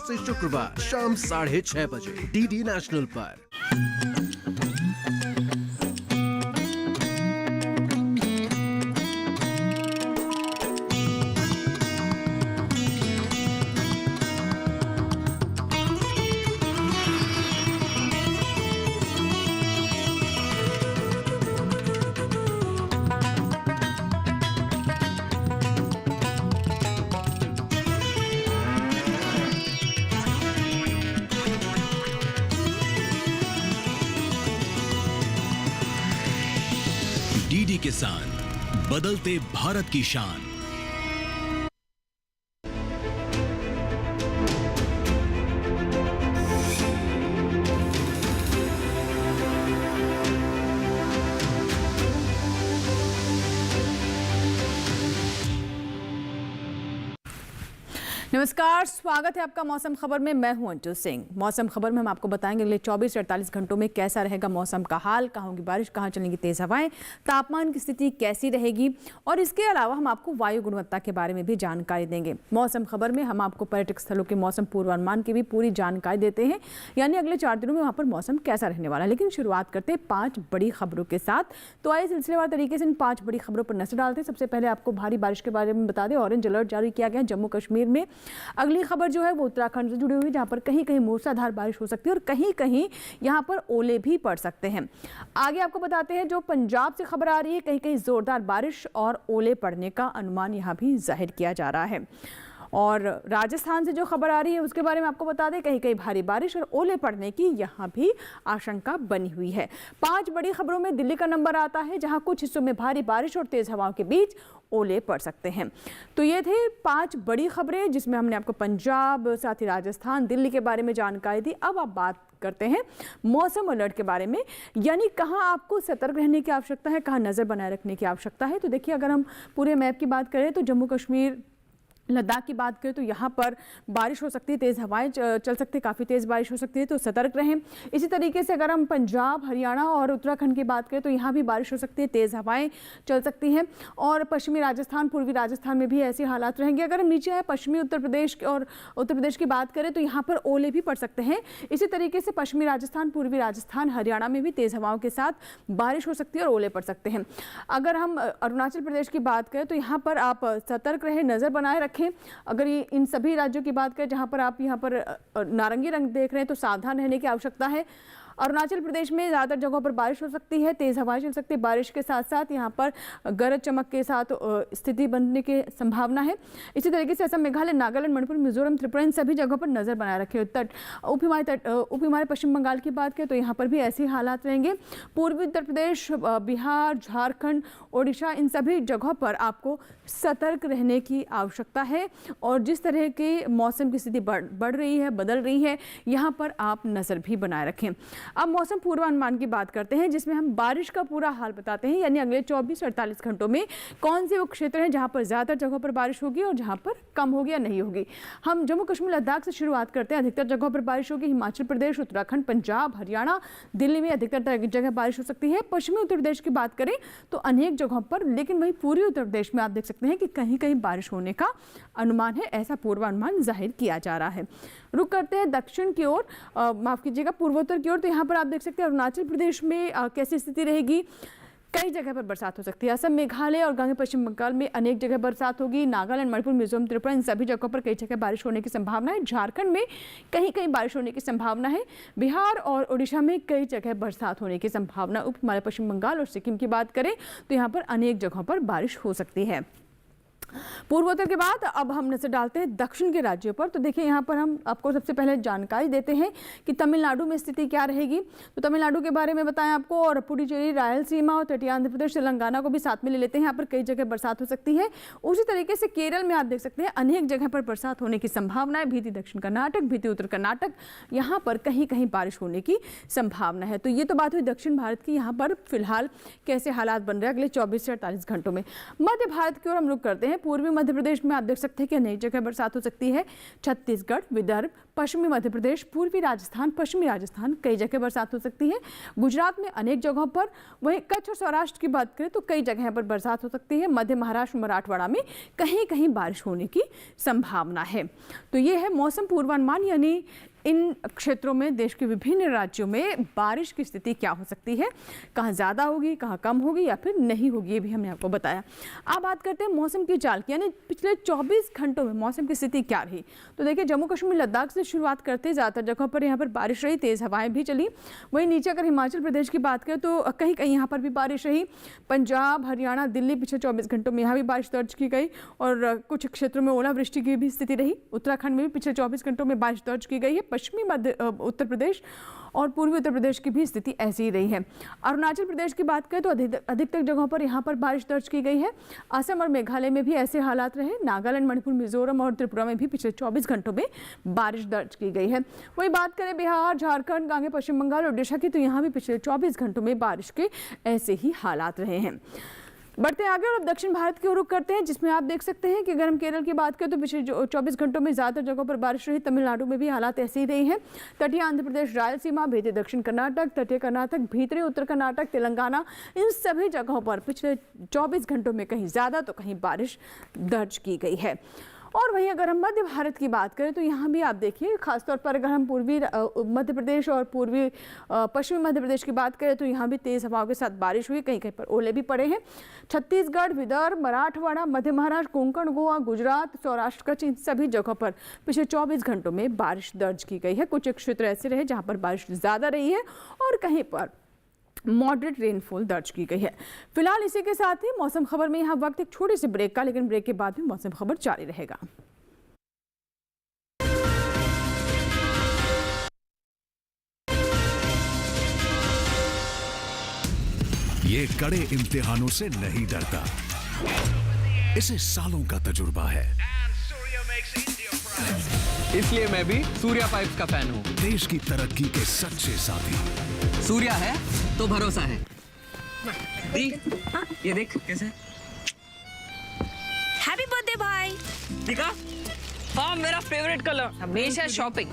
से शुक्रवार शाम 6:30 बजे डीडी नेशनल पर। डीडी किसान, बदलते भारत की शान। नमस्कार, स्वागत है आपका मौसम खबर में। मैं हूं अंजू सिंह। मौसम खबर में हम आपको बताएंगे अगले 24 से 48 घंटों में कैसा रहेगा मौसम का हाल, कहाँ होगी बारिश, कहाँ चलेंगी तेज हवाएं, तापमान की स्थिति कैसी रहेगी, और इसके अलावा हम आपको वायु गुणवत्ता के बारे में भी जानकारी देंगे। मौसम खबर में हम आपको पर्यटक स्थलों के मौसम पूर्वानुमान की भी पूरी जानकारी देते हैं, यानी अगले 4 दिनों में वहाँ पर मौसम कैसा रहने वाला है। लेकिन शुरुआत करते हैं 5 बड़ी खबरों के साथ। तो आइए सिलसिलेवार तरीके से इन 5 बड़ी खबरों पर नजर डालते हैं। सबसे पहले आपको भारी बारिश के बारे में बता दें, ऑरेंज अलर्ट जारी किया गया है जम्मू कश्मीर में। अगली खबर जो है वो उत्तराखंड से जुड़ी हुई, जहां पर कहीं कहीं मूसलाधार बारिश हो सकती है और कहीं कहीं यहां पर ओले भी पड़ सकते हैं। आगे आपको बताते हैं जो पंजाब से खबर आ रही है, कहीं कहीं जोरदार बारिश और ओले पड़ने का अनुमान यहां भी जाहिर किया जा रहा है। और राजस्थान से जो खबर आ रही है उसके बारे में आपको बता दें, कहीं कहीं भारी बारिश और ओले पड़ने की यहाँ भी आशंका बनी हुई है। 5 बड़ी खबरों में दिल्ली का नंबर आता है, जहाँ कुछ हिस्सों में भारी बारिश और तेज हवाओं के बीच ओले पड़ सकते हैं। तो ये थे 5 बड़ी खबरें जिसमें हमने आपको पंजाब, साथ ही राजस्थान, दिल्ली के बारे में जानकारी दी। अब आप बात करते हैं मौसम अलर्ट के बारे में, यानी कहाँ आपको सतर्क रहने की आवश्यकता है, कहाँ नज़र बनाए रखने की आवश्यकता है। तो देखिए, अगर हम पूरे मैप की बात करें तो जम्मू कश्मीर, लद्दाख की बात करें तो यहाँ पर बारिश हो सकती है, तेज़ हवाएं चल सकती है, काफ़ी तेज़ बारिश हो सकती है, तो सतर्क रहें। इसी तरीके से अगर हम पंजाब, हरियाणा और उत्तराखंड की बात करें तो यहाँ भी बारिश हो सकती है, तेज़ हवाएं चल सकती हैं। और पश्चिमी राजस्थान, पूर्वी राजस्थान में भी ऐसे हालात रहेंगे। अगर हम नीचे आए पश्चिमी उत्तर प्रदेश और उत्तर प्रदेश की बात करें तो यहाँ पर ओले भी पड़ सकते हैं। इसी तरीके से पश्चिमी राजस्थान, पूर्वी राजस्थान, हरियाणा में भी तेज़ हवाओं के साथ बारिश हो सकती है और ओले पड़ सकते हैं। अगर हम अरुणाचल प्रदेश की बात करें तो यहाँ पर आप सतर्क रहें, नज़र बनाए रखें। अगर ये इन सभी राज्यों की बात करें जहां पर आप यहाँ पर नारंगी रंग देख रहे हैं तो सावधान रहने की आवश्यकता है। अरुणाचल प्रदेश में ज़्यादातर जगहों पर बारिश हो सकती है, तेज़ हवाएं चल सकती है, बारिश के साथ साथ यहाँ पर गरज चमक के साथ स्थिति बनने की संभावना है। इसी तरीके से असम, मेघालय, नागालैंड, मणिपुर, मिजोरम, त्रिपुरा, इन सभी जगहों पर नज़र बनाए रखें। उप हिमालय पश्चिम बंगाल की बात करें तो यहाँ पर भी ऐसे हालात रहेंगे। पूर्वी उत्तर प्रदेश, बिहार, झारखंड, ओडिशा, इन सभी जगहों पर आपको सतर्क रहने की आवश्यकता है। और जिस तरह के मौसम की स्थिति बढ़ रही है, बदल रही है, यहाँ पर आप नज़र भी बनाए रखें। अब मौसम पूर्वानुमान की बात करते हैं, जिसमें हम बारिश का पूरा हाल बताते हैं, यानी अगले 24 से 48 घंटों में कौन से वो क्षेत्र हैं जहां पर ज़्यादातर जगहों पर बारिश होगी और जहां पर कम होगी या नहीं होगी। हम जम्मू कश्मीर, लद्दाख से शुरुआत करते हैं। अधिकतर जगहों पर बारिश होगी। हिमाचल प्रदेश, उत्तराखंड, पंजाब, हरियाणा, दिल्ली में अधिकतर जगह बारिश हो सकती है। पश्चिमी उत्तर प्रदेश की बात करें तो अनेक जगहों पर, लेकिन वहीं पूर्वी उत्तर प्रदेश में आप देख सकते हैं कि कहीं कहीं बारिश होने का अनुमान है, ऐसा पूर्वानुमान जाहिर किया जा रहा है। रुक करते हैं दक्षिण की ओर, माफ कीजिएगा पूर्वोत्तर की ओर। तो यहाँ पर आप देख सकते हैं अरुणाचल प्रदेश में कैसी स्थिति रहेगी। कई जगह पर बरसात हो सकती है। असम, मेघालय और गंगा पश्चिम बंगाल में अनेक जगह बरसात होगी। नागालैंड, मणिपुर, मिजोरम, त्रिपुरा, इन सभी जगहों पर कई जगह बारिश होने की संभावना है। झारखंड में कहीं कहीं बारिश होने की संभावना है। बिहार और उड़ीसा में कई जगह बरसात होने की संभावना। उप हिमालय पश्चिम बंगाल और सिक्किम की बात करें तो यहाँ पर अनेक जगहों पर बारिश हो सकती है। पूर्वोत्तर के बाद अब हम नजर डालते हैं दक्षिण के राज्यों पर। तो देखिए, यहाँ पर हम आपको सबसे पहले जानकारी देते हैं कि तमिलनाडु में स्थिति क्या रहेगी। तो तमिलनाडु के बारे में बताएं आपको, और पुडुचेरी, रायलसीमा और तटीय आंध्र प्रदेश, तेलंगाना को भी साथ में ले लेते हैं। यहाँ पर कई जगह बरसात हो सकती है। उसी तरीके से केरल में आप देख सकते हैं अनेक जगह पर बरसात होने की संभावना है। भीति दक्षिण कर्नाटक, भीति उत्तर कर्नाटक, यहाँ पर कहीं कहीं बारिश होने की संभावना है। तो ये तो बात हुई दक्षिण भारत की। यहाँ पर फिलहाल कैसे हालात बन रहे हैं अगले 24 से 48 घंटों में। मध्य भारत की ओर हम रुक करते हैं। पूर्वी मध्य प्रदेश में आप देख सकते हैं कि अनेक जगह बरसात हो सकती है। छत्तीसगढ़, विदर्भ, पश्चिमी मध्य प्रदेश, पूर्वी राजस्थान, पश्चिमी राजस्थान कई जगह बरसात हो सकती है। गुजरात में अनेक जगहों पर, वहीं कच्छ और सौराष्ट्र की बात करें तो कई जगह पर बरसात हो सकती है। मध्य महाराष्ट्र, मराठवाड़ा में कहीं कहीं बारिश होने की संभावना है। तो ये है मौसम पूर्वानुमान, यानी इन क्षेत्रों में देश के विभिन्न राज्यों में बारिश की स्थिति क्या हो सकती है, कहाँ ज़्यादा होगी, कहाँ कम होगी या फिर नहीं होगी, ये भी हमने आपको बताया। अब बात करते हैं मौसम की चाल की, यानी पिछले 24 घंटों में मौसम की स्थिति क्या रही। तो देखिए, जम्मू कश्मीर, लद्दाख से शुरुआत करते ज़्यादातर जगहों पर यहाँ पर बारिश रही, तेज़ हवाएं भी चली। वहीं नीचे अगर हिमाचल प्रदेश की बात करें तो कहीं कहीं यहाँ पर भी बारिश रही। पंजाब, हरियाणा, दिल्ली पिछले 24 घंटों में यहाँ भी बारिश दर्ज की गई और कुछ क्षेत्रों में ओलावृष्टि की भी स्थिति रही। उत्तराखंड में भी पिछले 24 घंटों में बारिश दर्ज की गई है। पश्चिमी मध्य उत्तर प्रदेश और पूर्वी उत्तर प्रदेश की भी स्थिति ऐसी ही रही है। अरुणाचल प्रदेश की बात करें तो अधिकतर जगहों पर यहाँ पर बारिश दर्ज की गई है। असम और मेघालय में भी ऐसे हालात रहे। नागालैंड, मणिपुर, मिजोरम और त्रिपुरा में भी पिछले 24 घंटों में बारिश दर्ज की गई है। वही बात करें बिहार, झारखंड, आगे पश्चिम बंगाल और ओडिशा की, तो यहाँ भी पिछले 24 घंटों में बारिश के ऐसे ही हालात रहे हैं। बढ़ते आगे और अब दक्षिण भारत की ओर रुख करते हैं, जिसमें आप देख सकते हैं कि अगर हम केरल की बात करें तो पिछले 24 घंटों में ज़्यादातर जगहों पर बारिश रही। तमिलनाडु में भी हालात ऐसे ही रही हैं। तटीय आंध्र प्रदेश, रायलसीमा, भीतरी दक्षिण कर्नाटक, तटीय कर्नाटक, भीतरी उत्तर कर्नाटक, तेलंगाना, इन सभी जगहों पर पिछले 24 घंटों में कहीं ज़्यादा तो कहीं बारिश दर्ज की गई है। और वहीं अगर हम मध्य भारत की बात करें तो यहाँ भी आप देखिए, खासतौर पर अगर हम पूर्वी मध्य प्रदेश और पूर्वी पश्चिमी मध्य प्रदेश की बात करें तो यहाँ भी तेज़ हवाओं के साथ बारिश हुई, कहीं कहीं पर ओले भी पड़े हैं। छत्तीसगढ़, विदर्भ, मराठवाड़ा, मध्य महाराष्ट्र, कोंकण, गोवा, गुजरात, सौराष्ट्र, कच्छ, इन सभी जगहों पर पिछले 24 घंटों में बारिश दर्ज की गई है। कुछ क्षेत्र ऐसे रहे जहाँ पर बारिश ज़्यादा रही है और कहीं पर मॉडरेट रेनफॉल दर्ज की गई है। फिलहाल इसी के साथ ही मौसम खबर में यहाँ वक्त एक छोटी सी ब्रेक का, लेकिन ब्रेक के बाद भी मौसम खबर जारी रहेगा। ये कड़े इम्तिहानों से नहीं डरता, इसे सालों का तजुर्बा है। इसलिए मैं भी सूर्या पाइप्स का फैन हूँ। देश की तरक्की के सच्चे साथी। सूर्या है तो भरोसा है। दी, ये देख कैसे। हैप्पी बर्थडे भाई। दिखा? हाँ, मेरा फेवरेट कलर। हमेशा शॉपिंग।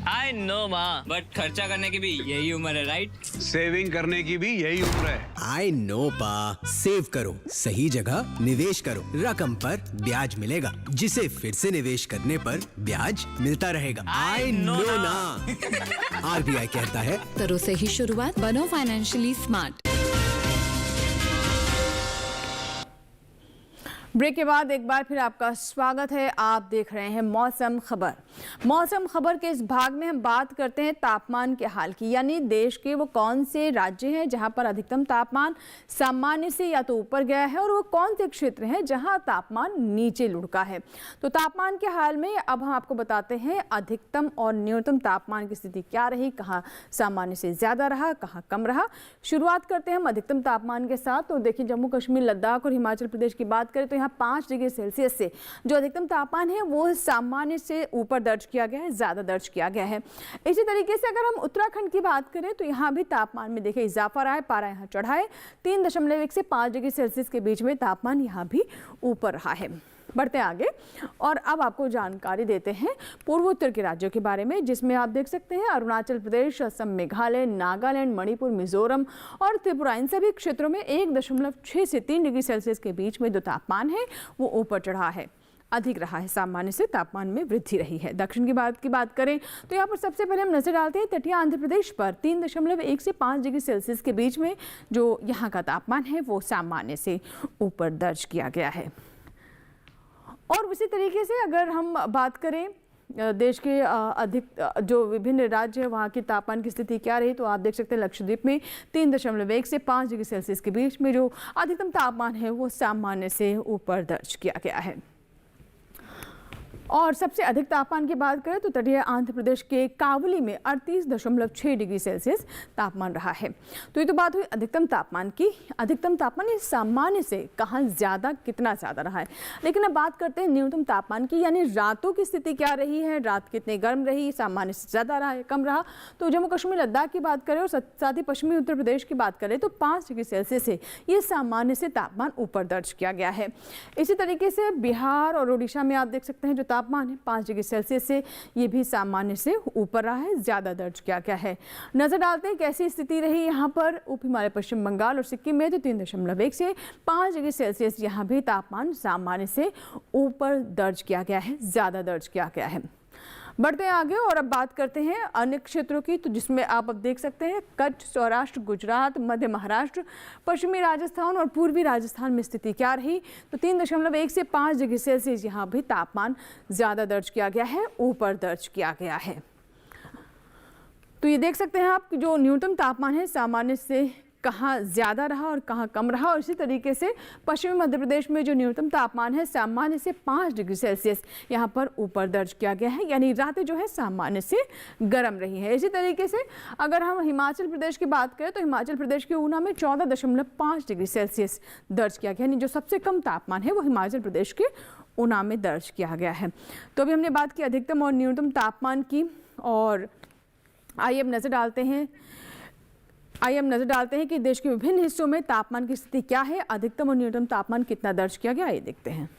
आई नो माँ, बट खर्चा करने की भी यही उम्र है, राइट? सेविंग करने की भी यही उम्र है। आई नो पा, सेव करो, सही जगह निवेश करो, रकम पर ब्याज मिलेगा, जिसे फिर से निवेश करने पर ब्याज मिलता रहेगा। आई नो ना। आरबीआई कहता है, करो सही शुरुआत, बनो फाइनेंशियली स्मार्ट। ब्रेक के बाद एक बार फिर आपका स्वागत है। आप देख रहे हैं मौसम खबर। मौसम खबर के इस भाग में हम बात करते हैं तापमान के हाल की, यानी देश के वो कौन से राज्य हैं जहां पर अधिकतम तापमान सामान्य से या तो ऊपर गया है और वो कौन से क्षेत्र हैं जहां तापमान नीचे लुढ़का है। तो तापमान के हाल में अब हम आपको बताते हैं अधिकतम और न्यूनतम तापमान की स्थिति क्या रही, कहाँ सामान्य से ज़्यादा रहा, कहाँ कम रहा। शुरुआत करते हैं हम अधिकतम तापमान के साथ। तो देखिए, जम्मू कश्मीर, लद्दाख और हिमाचल प्रदेश की बात करें तो यहाँ 5 डिग्री सेल्सियस से जो अधिकतम तापमान है वो सामान्य से ऊपर दर्ज किया गया है, ज़्यादा दर्ज किया गया है। इसी तरीके से अगर हम उत्तराखंड की बात करें तो यहाँ भी तापमान में देखिए इजाफा रहा है, पारा यहाँ चढ़ा है। 3.1 से 5 डिग्री सेल्सियस के बीच में तापमान यहाँ भी ऊपर रहा है। बढ़ते आगे और अब आपको जानकारी देते हैं पूर्वोत्तर के राज्यों के बारे में, जिसमें आप देख सकते हैं अरुणाचल प्रदेश, असम, मेघालय, नागालैंड, मणिपुर, मिजोरम और त्रिपुरा, इन सभी क्षेत्रों में 1.6 से 3 डिग्री सेल्सियस के बीच में जो तापमान है वो ऊपर चढ़ा है, अधिक रहा है, सामान्य से तापमान में वृद्धि रही है। दक्षिण की बात करें तो यहाँ पर सबसे पहले हम नजर डालते हैं तटीय आंध्र प्रदेश पर 3.1 से 5 डिग्री सेल्सियस के बीच में जो यहाँ का तापमान है वो सामान्य से ऊपर दर्ज किया गया है। और उसी तरीके से अगर हम बात करें देश के अधिक जो विभिन्न राज्य हैं वहाँ की तापमान की स्थिति क्या रही, तो आप देख सकते हैं लक्षद्वीप में 3.1 से 5 डिग्री सेल्सियस के बीच में जो अधिकतम तापमान है वो सामान्य से ऊपर दर्ज किया गया है। और सबसे अधिक तापमान की बात करें तो तटीय आंध्र प्रदेश के कावली में 38.6 डिग्री सेल्सियस तापमान रहा है। तो ये तो बात हुई अधिकतम तापमान की। अधिकतम तापमान ये सामान्य से कहाँ ज़्यादा, कितना ज़्यादा रहा है। लेकिन अब बात करते हैं न्यूनतम तापमान की, यानी रातों की स्थिति क्या रही है, रात कितनी गर्म रही, सामान्य से ज़्यादा रहा है, कम रहा। तो जम्मू कश्मीर लद्दाख की बात करें और साथ ही पश्चिमी उत्तर प्रदेश की बात करें तो 5 डिग्री सेल्सियस से ये सामान्य से तापमान ऊपर दर्ज किया गया है। इसी तरीके से बिहार और उड़ीसा में आप देख सकते हैं जो तापमान है 5 डिग्री सेल्सियस से ये भी सामान्य से ऊपर रहा है, ज़्यादा दर्ज किया गया है। नज़र डालते हैं कैसी स्थिति रही यहाँ पर उप हिमालय पश्चिम बंगाल और सिक्किम में। तो 3.1 से 5 डिग्री सेल्सियस यहाँ भी तापमान सामान्य से ऊपर दर्ज किया गया है, ज़्यादा दर्ज किया गया है। बढ़ते हैं आगे और अब बात करते हैं अन्य क्षेत्रों की, तो जिसमें आप अब देख सकते हैं कच्छ, सौराष्ट्र, गुजरात, मध्य महाराष्ट्र, पश्चिमी राजस्थान और पूर्वी राजस्थान में स्थिति क्या रही। तो 3.1 से 5 डिग्री सेल्सियस यहाँ भी तापमान ज़्यादा दर्ज किया गया है, ऊपर दर्ज किया गया है। तो ये देख सकते हैं आप कि जो न्यूनतम तापमान है सामान्य से कहाँ ज़्यादा रहा और कहाँ कम रहा। और इसी तरीके से पश्चिमी मध्य प्रदेश में जो न्यूनतम तापमान है सामान्य से 5 डिग्री सेल्सियस यहाँ पर ऊपर दर्ज किया गया है, यानी रातें जो है सामान्य से गर्म रही है। इसी तरीके से अगर हम हिमाचल प्रदेश की बात करें तो हिमाचल प्रदेश के ऊना में 14.5 डिग्री सेल्सियस दर्ज किया गया, यानी जो सबसे कम तापमान है वो हिमाचल प्रदेश के ऊना में दर्ज किया गया है। तो अभी हमने बात की अधिकतम और न्यूनतम तापमान की, और आइए अब नज़र डालते हैं कि देश के विभिन्न हिस्सों में तापमान की स्थिति क्या है, अधिकतम और न्यूनतम तापमान कितना दर्ज किया गया, ये देखते हैं।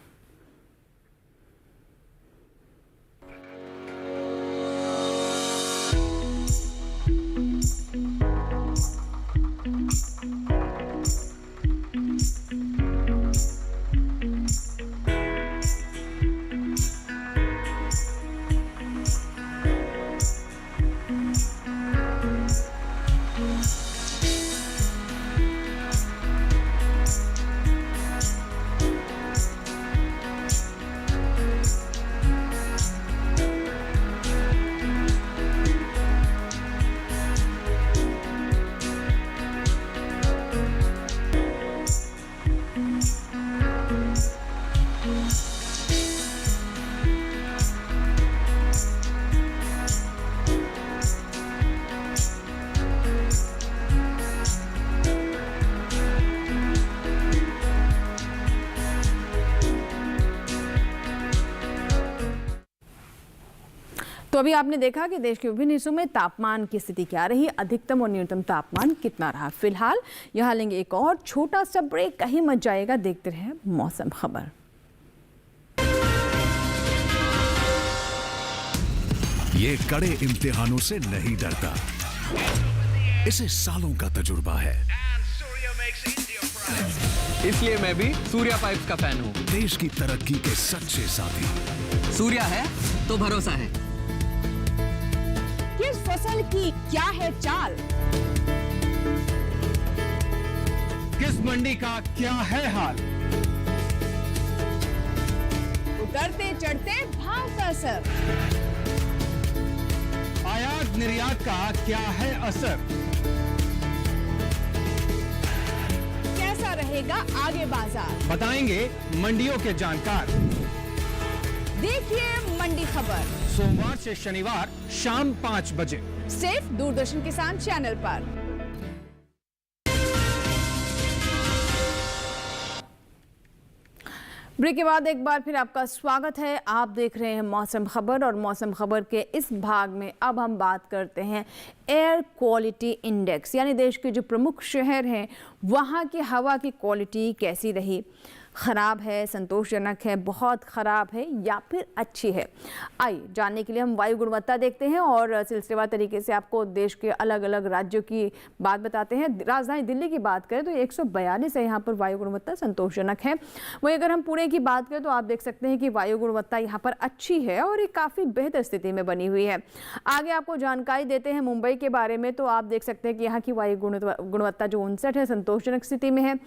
तो अभी आपने देखा कि देश के विभिन्न हिस्सों में तापमान की स्थिति क्या रही, अधिकतम और न्यूनतम तापमान कितना रहा। फिलहाल यहाँ लेंगे एक और छोटा सा ब्रेक, कहीं मत जाएगा, देखते रहे मौसम खबर। ये कड़े इम्तिहानों से नहीं डरता, इसे सालों का तजुर्बा है। इसलिए मैं भी सूर्या पाइप्स का फैन हूँ। देश की तरक्की के सच्चे साथी। सूर्या है तो भरोसा है। किस फसल की क्या है चाल, किस मंडी का क्या है हाल, उतरते चढ़ते भाव का असर, आयात निर्यात का क्या है असर, कैसा रहेगा आगे बाजार, बताएंगे मंडियों के जानकार। देखिए मंडी खबर सोमवार से शनिवार शाम 5 बजे सिर्फ दूरदर्शन किसान चैनल पर। ब्रेक के बाद एक बार फिर आपका स्वागत है। आप देख रहे हैं मौसम खबर, और मौसम खबर के इस भाग में अब हम बात करते हैं एयर क्वालिटी इंडेक्स, यानी देश के जो प्रमुख शहर हैं वहाँ की हवा की क्वालिटी कैसी रही, ख़राब है, संतोषजनक है, बहुत ख़राब है या फिर अच्छी है। आइए जानने के लिए हम वायु गुणवत्ता देखते हैं और सिलसिलेवार तरीके से आपको देश के अलग अलग राज्यों की बात बताते हैं। राजधानी दिल्ली की बात करें तो 142 है यहाँ पर वायु गुणवत्ता, संतोषजनक है। वहीं अगर हम पुणे की बात करें तो आप देख सकते हैं कि वायु गुणवत्ता यहाँ पर अच्छी है और ये काफ़ी बेहतर स्थिति में बनी हुई है। आगे आपको जानकारी देते हैं मुंबई के बारे में, तो आप देख सकते हैं कि यहाँ की वायु गुणवत्ता जो 59 है, संतोषजनक स्थिति में है।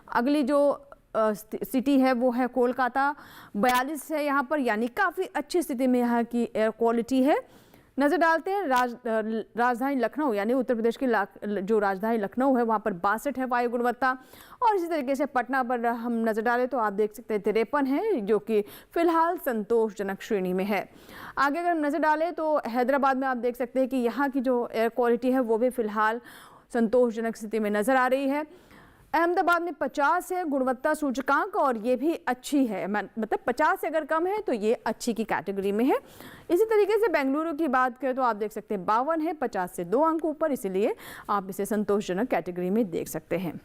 अगली जो सिटी है वो है कोलकाता, 42 है यहाँ पर, यानी काफ़ी अच्छी स्थिति में यहाँ की एयर क्वालिटी है। नजर डालते हैं राजधानी लखनऊ यानी उत्तर प्रदेश की जो राजधानी लखनऊ है वहाँ पर 62 है वायु गुणवत्ता। और इसी तरीके से पटना पर हम नजर डालें तो आप देख सकते हैं 53 है, जो कि फिलहाल संतोषजनक श्रेणी में है। आगे अगर हम नजर डालें तो हैदराबाद में आप देख सकते हैं कि यहाँ की जो एयर क्वालिटी है वो भी फिलहाल संतोषजनक स्थिति में नजर आ रही है। अहमदाबाद में 50 है गुणवत्ता सूचकांक और ये भी अच्छी है, मतलब 50 से अगर कम है तो ये अच्छी की कैटेगरी में है। इसी तरीके से बेंगलुरु की बात करें तो आप देख सकते हैं 52 है, 50 से 2 अंक ऊपर, इसीलिए आप इसे संतोषजनक कैटेगरी में देख सकते हैं।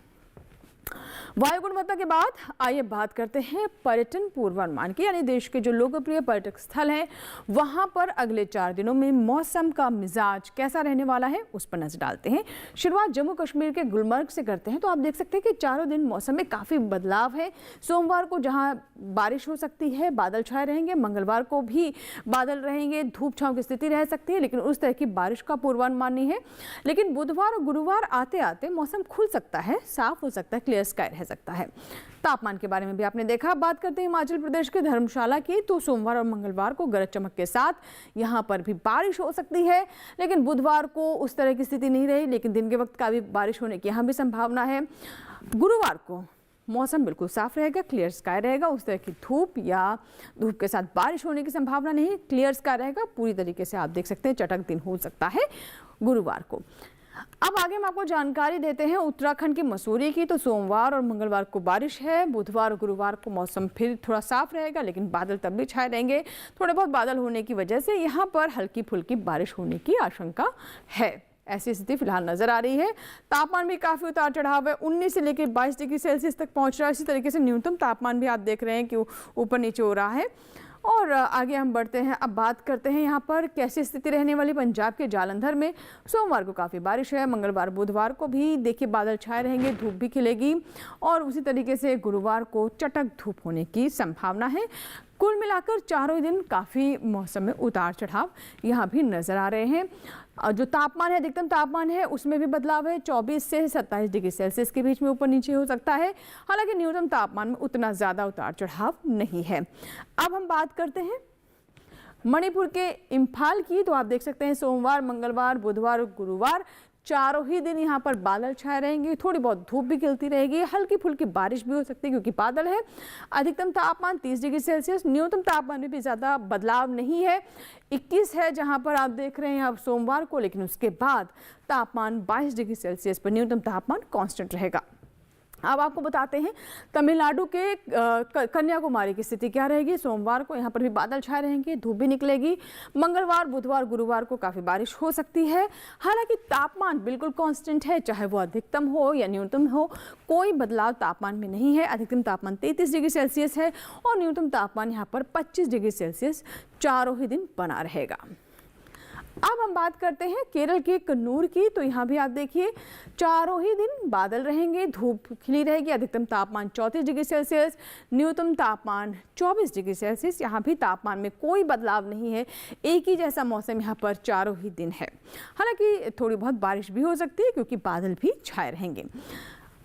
वायु गुणवत्ता के बाद आइए बात करते हैं पर्यटन पूर्वानुमान की, यानी देश के जो लोकप्रिय पर्यटक स्थल हैं वहां पर अगले 4 दिनों में मौसम का मिजाज कैसा रहने वाला है उस पर नजर डालते हैं। शुरुआत जम्मू कश्मीर के गुलमर्ग से करते हैं तो आप देख सकते हैं कि चारों दिन मौसम में काफ़ी बदलाव है। सोमवार को जहां बारिश हो सकती है, बादल छाए रहेंगे, मंगलवार को भी बादल रहेंगे, धूप छांव की स्थिति रह सकती है, लेकिन उस तरह की बारिश का पूर्वानुमान नहीं है। लेकिन बुधवार और गुरुवार आते आते मौसम खुल सकता है, साफ हो सकता है, क्लियर स्काई रह सकता है। तापमान के बारे में भी आपने देखा। बात करते हैं हिमाचल प्रदेश के धर्मशाला की, तो सोमवार और मंगलवार को गरज चमक के साथ यहां पर भी बारिश हो सकती है, लेकिन बुधवार को उस तरह की स्थिति नहीं रही, लेकिन दिन के वक्त का भी बारिश होने की यहां भी संभावना है। गुरुवार को मौसम बिल्कुल साफ रहेगा, क्लियर स्काई रहेगा, उस तरह की धूप या धूप के साथ बारिश होने की संभावना नहीं, क्लियर स्काई रहेगा, पूरी तरीके से आप देख सकते हैं चटक दिन हो सकता है गुरुवार को। अब आगे हम आपको जानकारी देते हैं उत्तराखंड की मसूरी की, तो सोमवार और मंगलवार को बारिश है, बुधवार और गुरुवार को मौसम फिर थोड़ा साफ रहेगा, लेकिन बादल तब भी छाए रहेंगे। थोड़े बहुत बादल होने की वजह से यहाँ पर हल्की फुल्की बारिश होने की आशंका है, ऐसी स्थिति फिलहाल नजर आ रही है। तापमान भी काफी उतार चढ़ाव है, 19 से लेकर 22 डिग्री सेल्सियस तक पहुंच रहा है। इसी तरीके से न्यूनतम तापमान भी आप देख रहे हैं कि ऊपर नीचे हो रहा है। और आगे हम बढ़ते हैं, अब बात करते हैं यहाँ पर कैसी स्थिति रहने वाली पंजाब के जालंधर में। सोमवार को काफ़ी बारिश है, मंगलवार बुधवार को भी देखिए बादल छाए रहेंगे, धूप भी खिलेगी, और उसी तरीके से गुरुवार को चटक धूप होने की संभावना है। कुल मिलाकर चारों ही दिन काफ़ी मौसम में उतार चढ़ाव यहाँ भी नज़र आ रहे हैं। जो तापमान है, अधिकतम तापमान है उसमें भी बदलाव है, 24 से 27 डिग्री सेल्सियस के बीच में ऊपर नीचे हो सकता है। हालांकि न्यूनतम तापमान में उतना ज़्यादा उतार चढ़ाव नहीं है। अब हम बात करते हैं मणिपुर के इम्फाल की, तो आप देख सकते हैं सोमवार, मंगलवार, बुधवार और गुरुवार चारों ही दिन यहाँ पर बादल छाए रहेंगे, थोड़ी बहुत धूप भी खिलती रहेगी, हल्की फुल्की बारिश भी हो सकती है क्योंकि बादल है। अधिकतम तापमान 30 डिग्री सेल्सियस, न्यूनतम तापमान में भी ज़्यादा बदलाव नहीं है, 21 है जहाँ पर आप देख रहे हैं आप सोमवार को, लेकिन उसके बाद तापमान 22 डिग्री सेल्सियस पर न्यूनतम तापमान कांस्टेंट रहेगा। अब आपको बताते हैं तमिलनाडु के कन्याकुमारी की स्थिति क्या रहेगी। सोमवार को यहाँ पर भी बादल छाए रहेंगे, धूप भी निकलेगी, मंगलवार, बुधवार, गुरुवार को काफ़ी बारिश हो सकती है। हालांकि तापमान बिल्कुल कांस्टेंट है, चाहे वो अधिकतम हो या न्यूनतम हो, कोई बदलाव तापमान में नहीं है। अधिकतम तापमान 33 डिग्री सेल्सियस है और न्यूनतम तापमान यहाँ पर 25 डिग्री सेल्सियस चारों ही दिन बना रहेगा। अब हम बात करते हैं केरल के कन्नूर की, तो यहाँ भी आप देखिए चारों ही दिन बादल रहेंगे, धूप खिली रहेगी, अधिकतम तापमान 34 डिग्री सेल्सियस, न्यूनतम तापमान 24 डिग्री सेल्सियस। यहाँ भी तापमान में कोई बदलाव नहीं है, एक ही जैसा मौसम यहाँ पर चारों ही दिन है। हालांकि थोड़ी बहुत बारिश भी हो सकती है क्योंकि बादल भी छाए रहेंगे।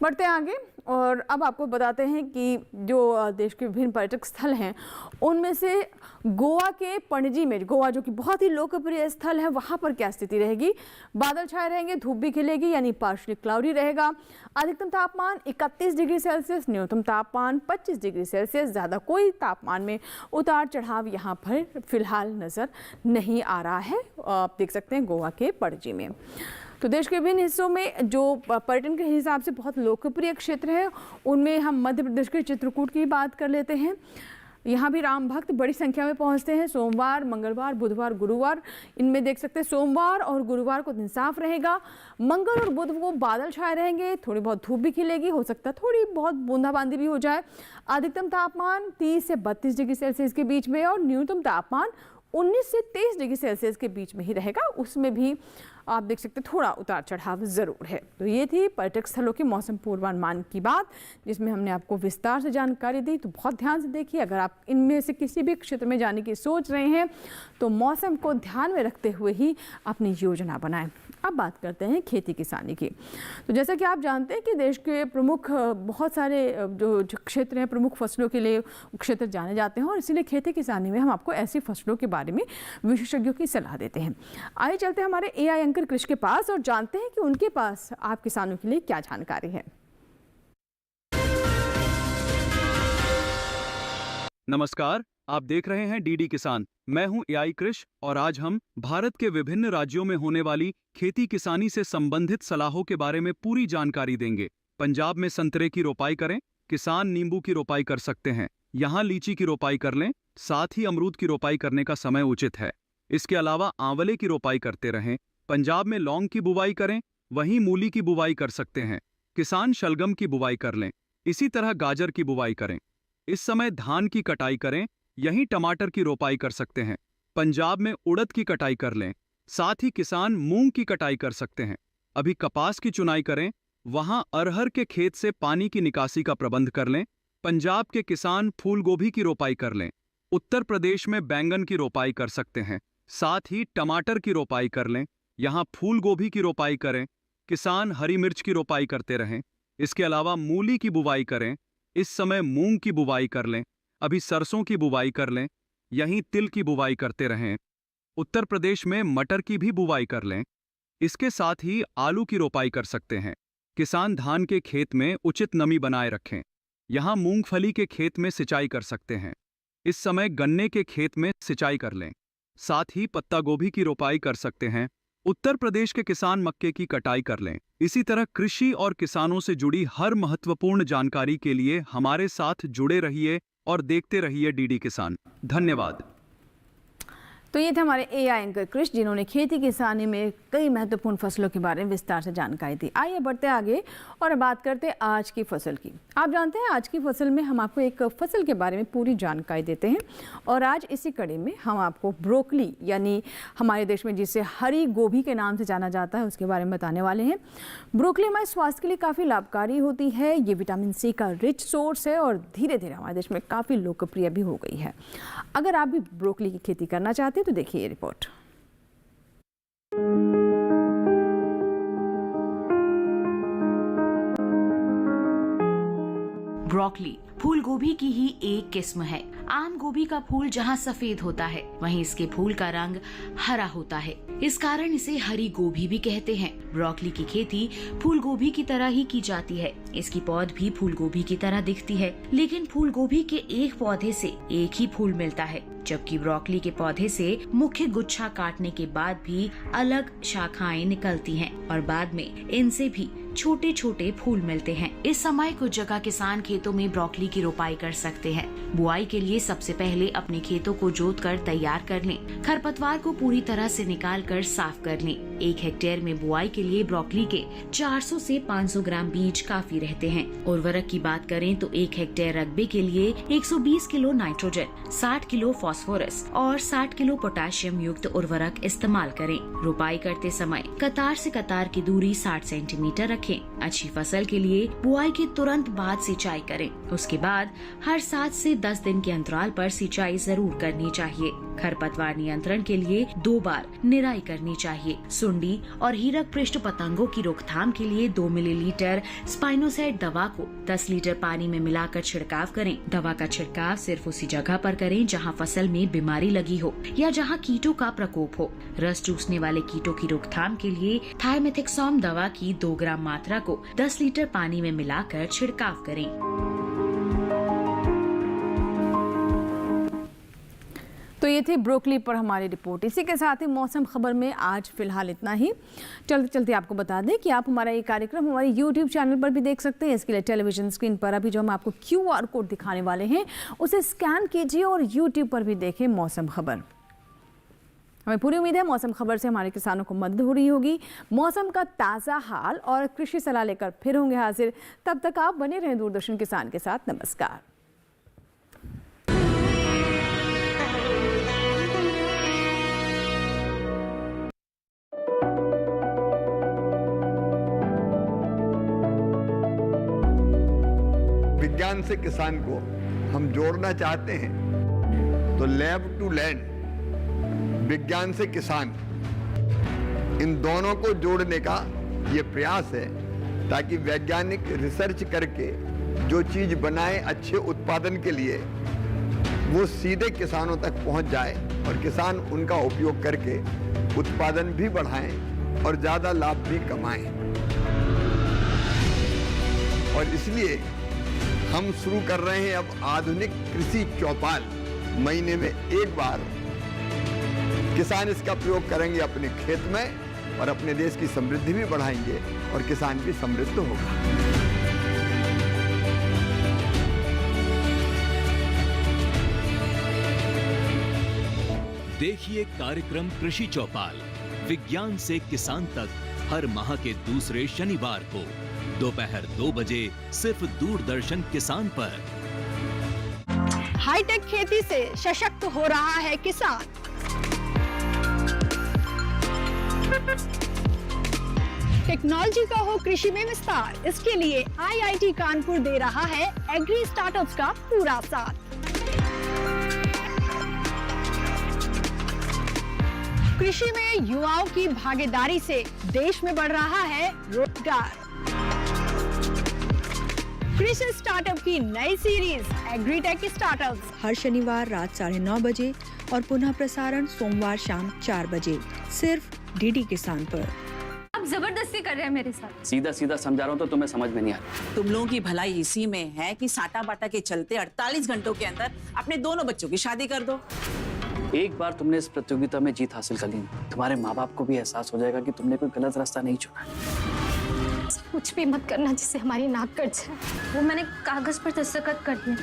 बढ़ते हैं आगे और अब आपको बताते हैं कि जो देश के विभिन्न पर्यटक स्थल हैं उनमें से गोवा के पणजी में, गोवा जो कि बहुत ही लोकप्रिय स्थल है, वहाँ पर क्या स्थिति रहेगी। बादल छाए रहेंगे, धूप भी खिलेगी, यानी पार्शली क्लाउडी रहेगा। अधिकतम तापमान 31 डिग्री सेल्सियस, न्यूनतम तापमान 25 डिग्री सेल्सियस। ज़्यादा कोई तापमान में उतार चढ़ाव यहाँ पर फिलहाल नज़र नहीं आ रहा है, आप देख सकते हैं गोवा के पणजी में। तो देश के विभिन्न हिस्सों में जो पर्यटन के हिसाब से बहुत लोकप्रिय क्षेत्र है उनमें हम मध्य प्रदेश के चित्रकूट की बात कर लेते हैं। यहाँ भी राम भक्त बड़ी संख्या में पहुँचते हैं। सोमवार, मंगलवार, बुधवार, गुरुवार, इनमें देख सकते हैं सोमवार और गुरुवार को दिन साफ रहेगा। मंगल और बुध को बादल छाए रहेंगे, थोड़ी बहुत धूप भी खिलेगी, हो सकता है थोड़ी बहुत बूंदाबांदी भी हो जाए। अधिकतम तापमान 30 से 32 डिग्री सेल्सियस के बीच में और न्यूनतम तापमान 19 से 23 डिग्री सेल्सियस के बीच में ही रहेगा। उसमें भी आप देख सकते हैं थोड़ा उतार चढ़ाव ज़रूर है। तो ये थी पर्यटक स्थलों के मौसम पूर्वानुमान की बात, जिसमें हमने आपको विस्तार से जानकारी दी। तो बहुत ध्यान से देखिए, अगर आप इनमें से किसी भी क्षेत्र में जाने की सोच रहे हैं तो मौसम को ध्यान में रखते हुए ही अपनी योजना बनाएं। अब बात करते हैं खेती किसानी की। तो जैसा कि आप जानते हैं कि देश के प्रमुख बहुत सारे जो क्षेत्र हैं प्रमुख फसलों के लिए क्षेत्र जाने जाते हैं, और इसीलिए खेती किसानी में हम आपको ऐसी फसलों के बारे बारे में विशेषज्ञों की सलाह देते हैं। आइए चलते हैं हमारे AI एंकर कृष के पास और जानते हैं कि उनके पास आप किसानों के लिए क्या जानकारी है। नमस्कार, आप देख रहे हैं डीडी किसान। मैं हूं AI कृष और आज हम भारत के विभिन्न राज्यों में होने वाली खेती किसानी से संबंधित सलाहों के बारे में पूरी जानकारी देंगे। पंजाब में संतरे की रोपाई करें, किसान नींबू की रोपाई कर सकते हैं। यहाँ लीची की रोपाई कर लें, साथ ही अमरूद की रोपाई करने का समय उचित है। इसके अलावा आंवले की रोपाई करते रहें। पंजाब में लौंग की बुवाई करें, वहीं मूली की बुवाई कर सकते हैं। किसान शलगम की बुवाई कर लें। इसी तरह गाजर की बुवाई करें। इस समय धान की कटाई करें, यहीं टमाटर की रोपाई कर सकते हैं। पंजाब में उड़द की कटाई कर लें, साथ ही किसान मूंग की कटाई कर सकते हैं। अभी कपास की चुनाई करें, वहां अरहर के खेत से पानी की निकासी का प्रबंध कर लें। पंजाब के किसान फूल गोभी की रोपाई कर लें। उत्तर प्रदेश में बैंगन की रोपाई कर सकते हैं, साथ ही टमाटर की रोपाई कर लें। यहाँ फूल गोभी की रोपाई करें। किसान हरी मिर्च की रोपाई करते रहें। इसके अलावा मूली की बुवाई करें। इस समय मूंग की बुवाई कर लें। अभी सरसों की बुवाई कर लें, यहीं तिल की बुवाई करते रहें। उत्तर प्रदेश में मटर की भी बुवाई कर लें। इसके साथ ही आलू की रोपाई कर सकते हैं। किसान धान के खेत में उचित नमी बनाए रखें। यहाँ मूंगफली के खेत में सिंचाई कर सकते हैं। इस समय गन्ने के खेत में सिंचाई कर लें। साथ ही पत्ता गोभी की रोपाई कर सकते हैं। उत्तर प्रदेश के किसान मक्के की कटाई कर लें। इसी तरह कृषि और किसानों से जुड़ी हर महत्वपूर्ण जानकारी के लिए हमारे साथ जुड़े रहिए और देखते रहिए डीडी किसान। धन्यवाद। तो ये थे हमारे AI एंकर कृष, जिन्होंने खेती किसानी में कई महत्वपूर्ण फसलों के बारे में विस्तार से जानकारी दी। आइए बढ़ते आगे और बात करते हैं आज की फसल की। आप जानते हैं आज की फसल में हम आपको एक फसल के बारे में पूरी जानकारी देते हैं और आज इसी कड़ी में हम आपको ब्रोकली, यानी हमारे देश में जिसे हरी गोभी के नाम से जाना जाता है, उसके बारे में बताने वाले हैं। ब्रोकली हमारे स्वास्थ्य के लिए काफ़ी लाभकारी होती है। ये विटामिन C का रिच सोर्स है और धीरे धीरे हमारे देश में काफ़ी लोकप्रिय भी हो गई है। अगर आप भी ब्रोकली की खेती करना चाहते हैं तो देखिए ये रिपोर्ट। ब्रोकली फूल गोभी की ही एक किस्म है। आम गोभी का फूल जहाँ सफेद होता है, वहीं इसके फूल का रंग हरा होता है। इस कारण इसे हरी गोभी भी कहते हैं। ब्रोकली की खेती फूल गोभी की तरह ही की जाती है। इसकी पौध भी फूल गोभी की तरह दिखती है, लेकिन फूल गोभी के एक पौधे से एक ही फूल मिलता है, जबकि ब्रोकली के पौधे से मुख्य गुच्छा काटने के बाद भी अलग शाखाएं निकलती हैं और बाद में इनसे भी छोटे छोटे फूल मिलते हैं। इस समय कुछ जगह किसान खेतों में ब्रोकली की रोपाई कर सकते हैं। बुआई के लिए सबसे पहले अपने खेतों को जोतकर तैयार कर लें। खरपतवार को पूरी तरह से निकालकर साफ कर लें। 1 हेक्टेयर में बुआई के लिए ब्रोकली के 400 से 500 ग्राम बीज काफी रहते हैं। उर्वरक की बात करें तो 1 हेक्टेयर रकबे के लिए 120 किलो नाइट्रोजन, 60 किलो फास्फोरस और 60 किलो पोटेशियम युक्त उर्वरक इस्तेमाल करें। रोपाई करते समय कतार से कतार की दूरी 60 सेंटीमीटर रखें। अच्छी फसल के लिए बुआई के तुरंत बाद सिंचाई करें। उसके बाद हर 7 से 10 दिन के अंतराल पर सिंचाई जरूर करनी चाहिए। खरपतवार नियंत्रण के लिए 2 बार निराई करनी चाहिए। सुंडी और हीरक पृष्ठ पतंगों की रोकथाम के लिए 2 मिलीलीटर स्पाइनोसाइड दवा को 10 लीटर पानी में मिलाकर छिड़काव करें। दवा का छिड़काव सिर्फ उसी जगह पर करें जहां फसल में बीमारी लगी हो या जहां कीटों का प्रकोप हो। रस चूसने वाले कीटों की रोकथाम के लिए थाइमेथिक्सोम दवा की 2 ग्राम मात्रा को 10 लीटर पानी में मिलाकर छिड़काव करें। तो ये थे ब्रोकली पर हमारी रिपोर्ट। इसी के साथ ही मौसम खबर में आज फिलहाल इतना ही। चलते चलते आपको बता दें कि आप हमारा ये कार्यक्रम हमारे YouTube चैनल पर भी देख सकते हैं। इसके लिए टेलीविजन स्क्रीन पर अभी जो हम आपको QR कोड दिखाने वाले हैं उसे स्कैन कीजिए और YouTube पर भी देखें मौसम खबर। हमें पूरी उम्मीद है मौसम खबर से हमारे किसानों को मदद हो रही होगी। मौसम का ताज़ा हाल और कृषि सलाह लेकर फिर होंगे हाजिर। तब तक आप बने रहें दूरदर्शन किसान के साथ। नमस्कार। विज्ञान से किसान को हम जोड़ना चाहते हैं तो लैब टू लैंड, विज्ञान से किसान, इन दोनों को जोड़ने का ये प्रयास है ताकि वैज्ञानिक रिसर्च करके जो चीज बनाए अच्छे उत्पादन के लिए वो सीधे किसानों तक पहुंच जाए। और किसान उनका उपयोग करके उत्पादन भी बढ़ाएं और ज्यादा लाभ भी कमाएं। और इसलिए हम शुरू कर रहे हैं अब आधुनिक कृषि चौपाल। महीने में एक बार किसान इसका प्रयोग करेंगे अपने खेत में और अपने देश की समृद्धि भी बढ़ाएंगे और किसान भी समृद्ध होगा। देखिए कार्यक्रम कृषि चौपाल विज्ञान से किसान तक हर माह के दूसरे शनिवार को दोपहर 2 बजे सिर्फ दूरदर्शन किसान पर। हाईटेक खेती से सशक्त हो रहा है किसान। टेक्नोलॉजी का हो कृषि में विस्तार, इसके लिए IIT कानपुर दे रहा है एग्री स्टार्टअप्स का पूरा साथ। कृषि में युवाओं की भागीदारी से देश में बढ़ रहा है रोजगार। कृषि स्टार्टअप की नई सीरीज एग्रीटेक स्टार्टअप्स हर शनिवार रात 9:30 बजे और पुनः प्रसारण सोमवार शाम 4 बजे सिर्फ DD किसान पर। आप जबरदस्ती कर रहे हैं मेरे साथ। सीधा सीधा समझा रहा हूँ तो तुम्हें समझ में नहीं आ रहा। तुम लोगों की भलाई इसी में है कि साटा बाटा के चलते 48 घंटों के अंदर अपने दोनों बच्चों की शादी कर दो। एक बार तुमने इस प्रतियोगिता में जीत हासिल कर ली, तुम्हारे माँ बाप को भी एहसास हो जाएगा कि तुमने कोई गलत रास्ता नहीं चुना। कुछ भी मत करना जिससे हमारी नाक कट जाए। वो मैंने कागज पर दस्तखत कर दिए।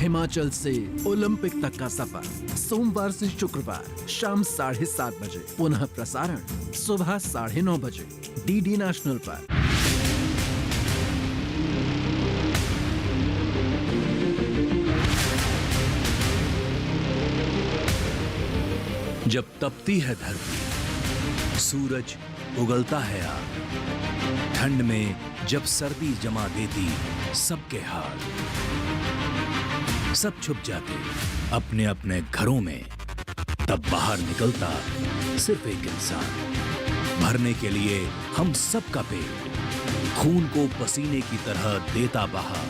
हिमाचल से ओलंपिक तक का सफर सोमवार से शुक्रवार शाम 7:30 बजे, पुनः प्रसारण सुबह 9:30 बजे DD नेशनल पर। जब तपती है धरती, सूरज उगलता है आग, ठंड में जब सर्दी जमा देती सबके हाल, सब छुप जाते अपने अपने घरों में, तब बाहर निकलता सिर्फ एक इंसान, भरने के लिए हम सबका पेट, खून को पसीने की तरह देता बहा,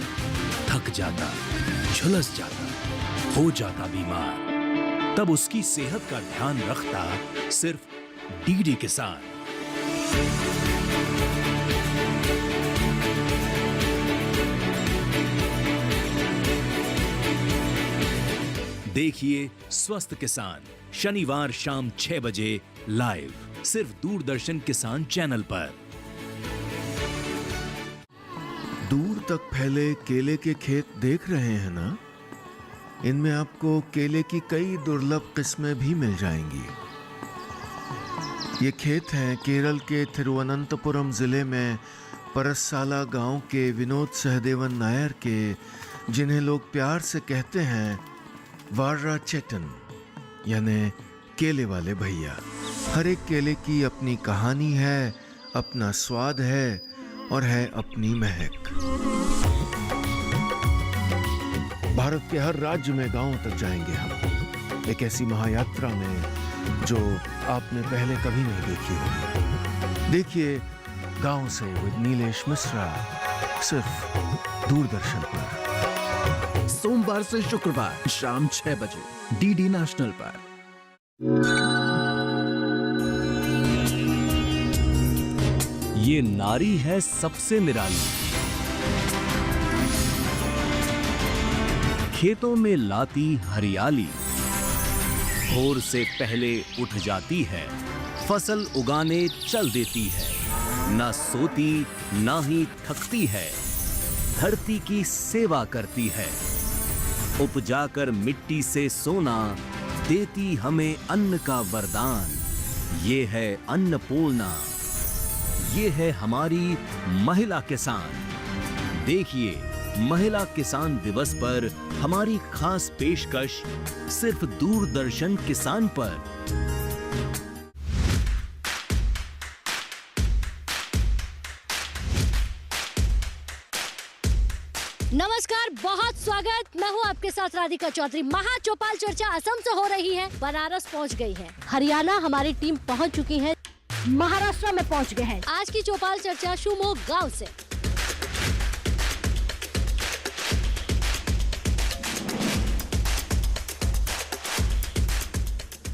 थक जाता, झुलस जाता, हो जाता बीमार, तब उसकी सेहत का ध्यान रखता सिर्फ DD किसान। देखिए स्वस्थ किसान शनिवार शाम 6 बजे लाइव सिर्फ दूरदर्शन किसान चैनल पर। दूर तक फैले केले के खेत देख रहे हैं ना? इनमें आपको केले की कई दुर्लभ किस्में भी मिल जाएंगी। ये खेत हैं केरल के थिरुवनंतपुरम जिले में परसाला गांव के विनोद सहदेवन नायर के, जिन्हें लोग प्यार से कहते हैं वार्रा चेटन, यानी केले वाले भैया। हर एक केले की अपनी कहानी है, अपना स्वाद है और है अपनी महक। भारत के हर राज्य में गांव तक जाएंगे हम, एक ऐसी महायात्रा में जो आपने पहले कभी नहीं देखी होगी। देखिए गांव से विद नीलेश मिश्रा सिर्फ दूरदर्शन पर। सोमवार से शुक्रवार शाम 6 बजे DD नेशनल पर। ये नारी है सबसे निराली, खेतों में लाती हरियाली, भोर से पहले उठ जाती है, फसल उगाने चल देती है, ना सोती ना ही थकती है, धरती की सेवा करती है, उपजाकर मिट्टी से सोना देती हमें अन्न का वरदान। ये है अन्नपूर्णा, ये है हमारी महिला किसान। देखिए महिला किसान दिवस पर हमारी खास पेशकश सिर्फ दूरदर्शन किसान पर। नमस्कार, बहुत स्वागत। मैं हूँ आपके साथ राधिका चौधरी। महाचौपाल चर्चा असम से हो रही है, बनारस पहुँच गई है, हरियाणा हमारी टीम पहुँच चुकी है, महाराष्ट्र में पहुँच गए हैं। आज की चौपाल चर्चा शिवमोगा गांव से।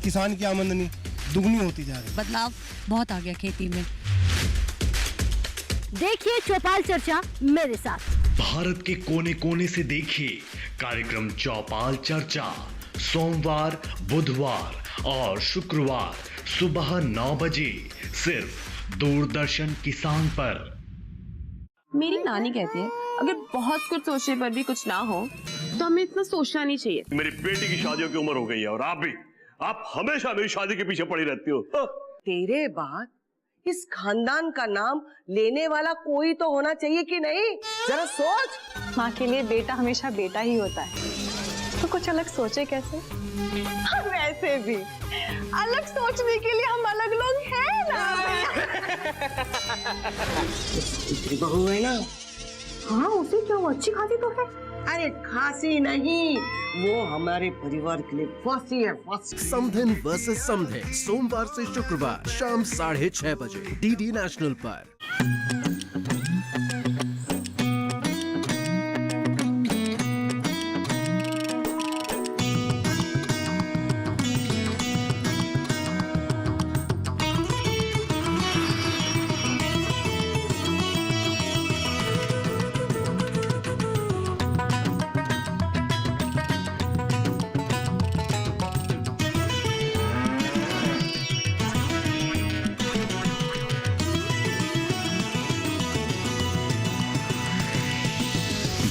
किसान की आमदनी दुगनी होती जा रही है। बदलाव बहुत आ गया खेती में। देखिए चौपाल चर्चा मेरे साथ। भारत के कोने कोने से देखिए कार्यक्रम चौपाल चर्चा सोमवार, बुधवार और शुक्रवार सुबह 9 बजे सिर्फ दूरदर्शन किसान पर। मेरी नानी कहती है अगर बहुत कुछ सोचने पर भी कुछ ना हो तो हमें इतना सोचना नहीं चाहिए। मेरी बेटी की शादियों की उम्र हो गई है और आप भी, आप हमेशा मेरी शादी के पीछे पड़ी रहती हो। तेरे बाद इस खानदान का नाम लेने वाला कोई तो होना चाहिए कि नहीं? जरा सोच। माँ के लिए बेटा हमेशा बेटा ही होता है, तो कुछ अलग सोचे कैसे? वैसे भी अलग सोचने के लिए हम अलग लोग हैं ना। बहू है ना? हाँ, उसे क्या वो अच्छी खासी तो है। अरे खासी नहीं, वो हमारे परिवार के लिए फांसी है, फांसी। समधिन वर्सेस समधे सोमवार से शुक्रवार शाम 6:30 बजे डीडी नेशनल पर।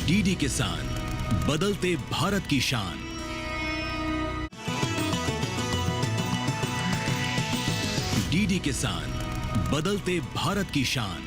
डीडी किसान, बदलते भारत की शान। डीडी किसान, बदलते भारत की शान।